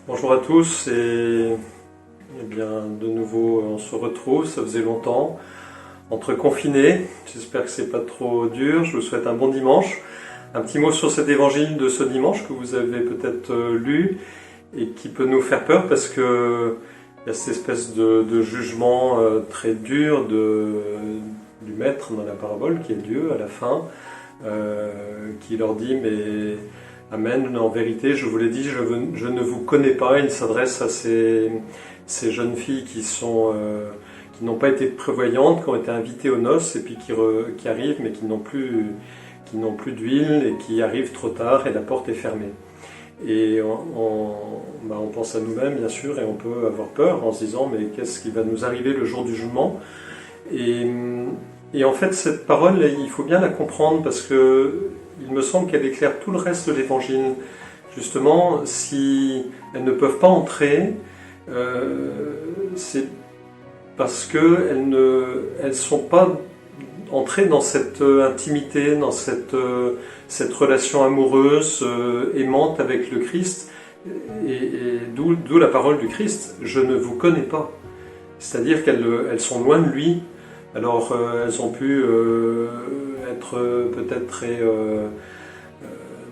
Bonjour à tous et bien de nouveau on se retrouve, ça faisait longtemps, entre confinés, j'espère que c'est pas trop dur, je vous souhaite un bon dimanche. Un petit mot sur cet évangile de ce dimanche que vous avez peut-être lu et qui peut nous faire peur parce que il y a cette espèce de jugement très dur du maître dans la parabole qui est Dieu à la fin, qui leur dit mais Amen, en vérité, je vous l'ai dit, je ne vous connais pas. Il s'adresse à ces jeunes filles qui n'ont pas été prévoyantes, qui ont été invitées aux noces et puis qui arrivent mais qui n'ont plus d'huile et qui arrivent trop tard et la porte est fermée. Et on pense à nous-mêmes bien sûr et on peut avoir peur en se disant mais qu'est-ce qui va nous arriver le jour du jugement ? Et en fait cette parole, il faut bien la comprendre parce que il me semble qu'elle éclaire tout le reste de l'évangile. Justement, si elles ne peuvent pas entrer, c'est parce qu'elles ne sont pas entrées dans cette intimité, dans cette relation amoureuse, aimante avec le Christ, et d'où la parole du Christ, « Je ne vous connais pas ». C'est-à-dire qu'elles sont loin de lui. Alors elles ont pu être peut-être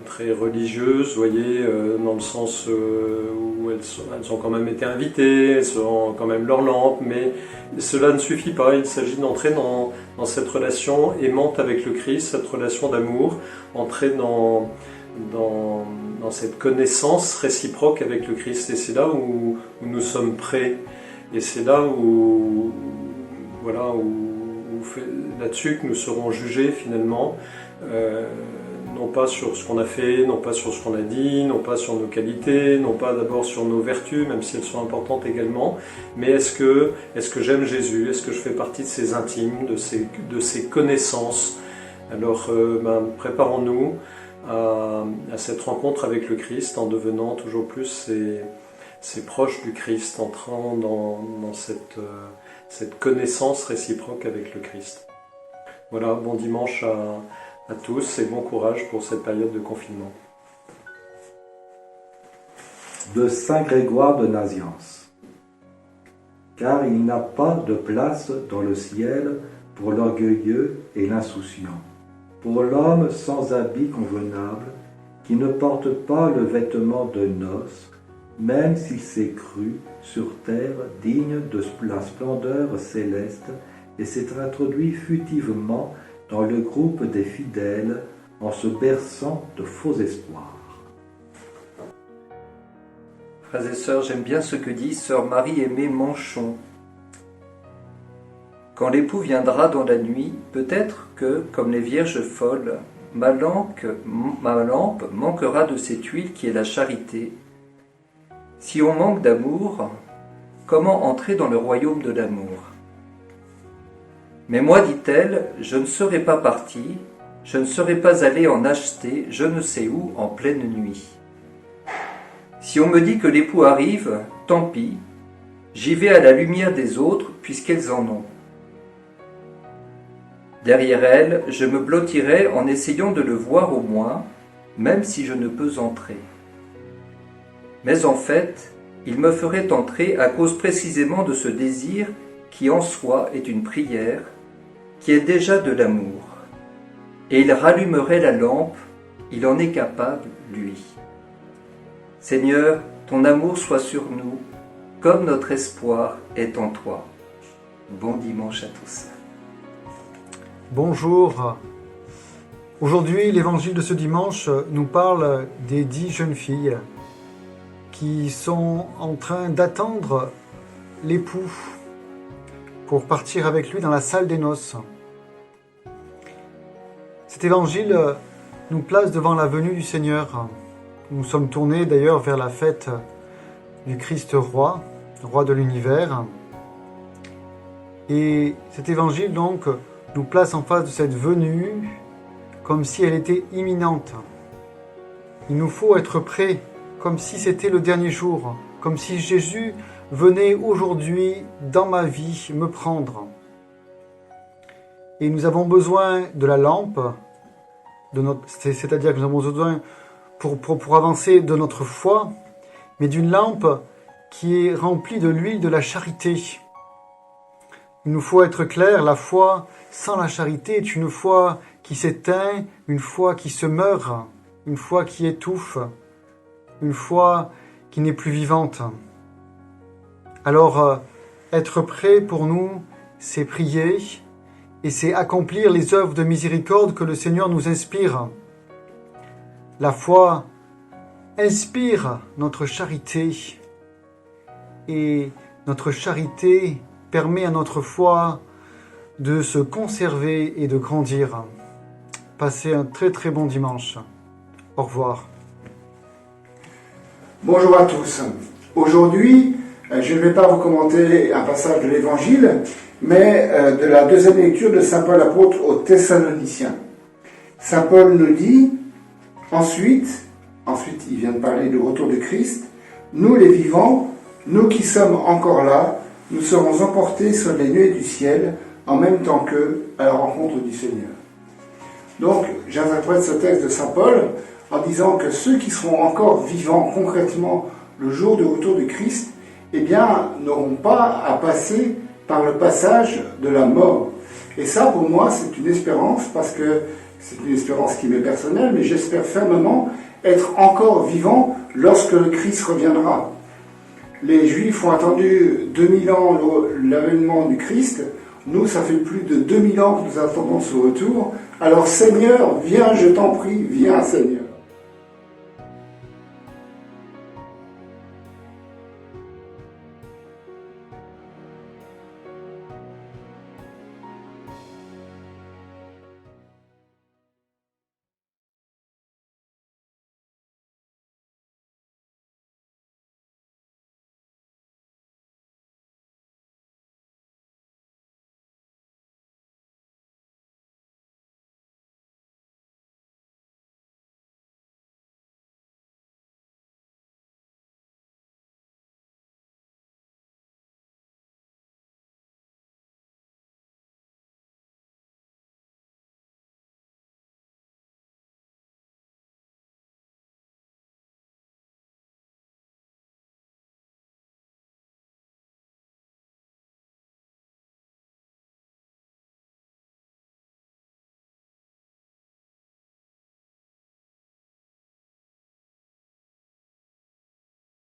très religieuses, vous voyez, dans le sens où elles ont quand même été invitées, elles ont quand même leur lampe, mais cela ne suffit pas. Il s'agit d'entrer dans cette relation aimante avec le Christ, cette relation d'amour, entrer dans cette connaissance réciproque avec le Christ. Et c'est là où nous sommes prêts. Et c'est là où là-dessus que nous serons jugés finalement, non pas sur ce qu'on a fait, non pas sur ce qu'on a dit, non pas sur nos qualités, non pas d'abord sur nos vertus, même si elles sont importantes également, mais est-ce que j'aime Jésus, est-ce que je fais partie de ses intimes, de ses connaissances? Alors préparons-nous à cette rencontre avec le Christ en devenant toujours plus ces proches du Christ, entrant dans cette connaissance réciproque avec le Christ. Voilà, bon dimanche à tous et bon courage pour cette période de confinement. De Saint Grégoire de Nazianze. Car il n'a pas de place dans le ciel pour l'orgueilleux et l'insouciant, pour l'homme sans habit convenable, qui ne porte pas le vêtement de noces, même s'il s'est cru sur terre digne de la splendeur céleste et s'est introduit furtivement dans le groupe des fidèles en se berçant de faux espoirs. Frères et sœurs, j'aime bien ce que dit sœur Marie-Aimée Manchon. Quand l'époux viendra dans la nuit, peut-être que, comme les vierges folles, ma lampe manquera de cette huile qui est la charité. Si on manque d'amour, comment entrer dans le royaume de l'amour ? Mais moi, dit-elle, je ne serai pas partie, je ne serai pas allée en acheter je ne sais où en pleine nuit. Si on me dit que l'époux arrive, tant pis, j'y vais à la lumière des autres puisqu'elles en ont. Derrière elle, je me blottirai en essayant de le voir au moins, même si je ne peux entrer. Mais en fait, il me ferait entrer à cause précisément de ce désir qui en soi est une prière, qui est déjà de l'amour. Et il rallumerait la lampe, il en est capable, lui. Seigneur, ton amour soit sur nous, comme notre espoir est en toi. Bon dimanche à tous. Bonjour. Aujourd'hui, l'évangile de ce dimanche nous parle des 10 jeunes filles qui sont en train d'attendre l'époux pour partir avec lui dans la salle des noces. Cet évangile nous place devant la venue du Seigneur. Nous sommes tournés d'ailleurs vers la fête du Christ roi, roi de l'univers. Et cet évangile donc nous place en face de cette venue comme si elle était imminente. Il nous faut être prêts, comme si c'était le dernier jour, comme si Jésus venait aujourd'hui dans ma vie me prendre. Et nous avons besoin de la lampe, c'est-à-dire que nous avons besoin pour avancer de notre foi, mais d'une lampe qui est remplie de l'huile de la charité. Il nous faut être clair, la foi sans la charité est une foi qui s'éteint, une foi qui se meurt, une foi qui étouffe, une foi qui n'est plus vivante. Alors, être prêt pour nous, c'est prier et c'est accomplir les œuvres de miséricorde que le Seigneur nous inspire. La foi inspire notre charité et notre charité permet à notre foi de se conserver et de grandir. Passez un très très bon dimanche. Au revoir. Bonjour à tous. Aujourd'hui, je ne vais pas vous commenter un passage de l'Évangile, mais de la deuxième lecture de Saint Paul apôtre aux Thessaloniciens. Saint Paul nous dit, ensuite il vient de parler du retour de Christ, nous les vivants, nous qui sommes encore là, nous serons emportés sur les nuées du ciel, en même temps qu'eux, à la rencontre du Seigneur. Donc, j'interprète ce texte de Saint Paul en disant que ceux qui seront encore vivants concrètement le jour du retour de Christ, eh bien, n'auront pas à passer par le passage de la mort. Et ça, pour moi, c'est une espérance, parce que c'est une espérance qui m'est personnelle, mais j'espère fermement être encore vivant lorsque le Christ reviendra. Les Juifs ont attendu 2000 ans l'avènement du Christ. Nous, ça fait plus de 2000 ans que nous attendons ce retour. Alors Seigneur, viens, je t'en prie, viens Seigneur.